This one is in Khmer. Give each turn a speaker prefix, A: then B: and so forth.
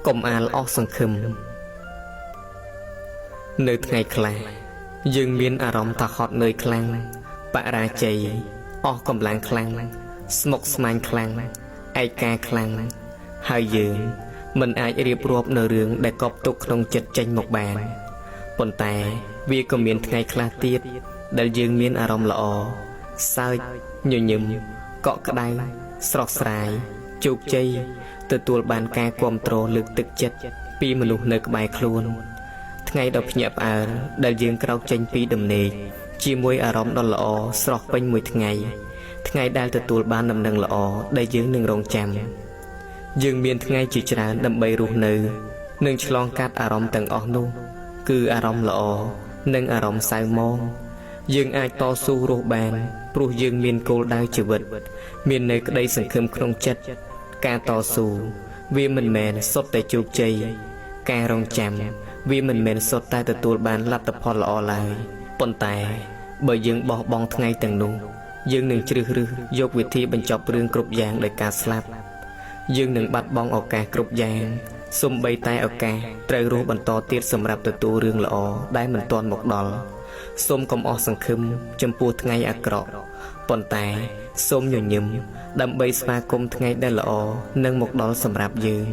A: កុំអាលអស់សង្ឃឹមនៅថ្ងៃខ្លះយើងមានអារម្មណ៍ថាហត់នឿយខ្លាំងបរាជ័យអស់កម្លាំងខ្លាំងស្មុគស្មាញខ្លាំងឯកាខ្លាំងហើយយើងមិនអាចរៀបរាប់នៅរឿងដែលកប់ទុកក្នុងចិត្តចេញមកបានប៉ុន្តែវាក៏មានថ្ងៃខ្លះទៀតដែលយើងមានអារម្មណ៍ល្អសើចញញឹមកក់ក្ដៅស្រស់ស្រាយជោគជ័យទទួលបានការគាំទ្រលើកទឹកចិត្តពីមនុស្សនៅក្បែរខ្លួនថ្ងៃដ៏ភ្ញាក់ផ្អើលដែលយើងក្រោកចេញពីដំណេកជាមួយអារម្មណ៍ដ៏ល្អស្រស់ពេញមួយថ្ងៃថ្ងៃដែលទទួលបានដំណឹងល្អដែលយើងនឹងរងចាំយើងមានថ្ងៃជាច្រើនដើម្បីរស់នៅនិងឆ្លងកាត់អារម្មណ៍ទាំងអស់នោះគឺអារម្មណ៍ល្អនិងអារម្មណ៍សៅហ្មងយើងអាចតស៊ូរស់បានព្រោះយើងមានគោលដៅជីវិតមាននៅក្តីសង្ឃឹមក្នុងចិត្តការតស៊ូវាមិនមែនសុទ្ធតែជោគជ័យការរងចាំវាមិនមែនសុទ្ធតែទទួលបានលទ្ធផលល្អឡើយប៉ុន្តែបើយើងបោះបង់ថ្ងៃទាំងនោះយើងនឹងជ្រើសរើសយកវិធីបញ្ចប់រឿងគ្រប់យ៉ាងដោយការស្លាប់យើងនឹងបាត់បង់ឱកាសគ្រប់យ៉ាងសូម្បីតែឱកាសត្រូវរស់បន្តទៀតសម្រាប់ទទួលរឿងល្អដែលមិនទាន់មកដល់សូមកុំអស់សង្ឃឹមចំពោះថ្ងៃអាក្រក់ប៉ុន្តែសូមញញឹមដើម្បីស្វាគមន៍ថ្ងៃដែលល្អនឹងមកដល់សម្រាប់យើង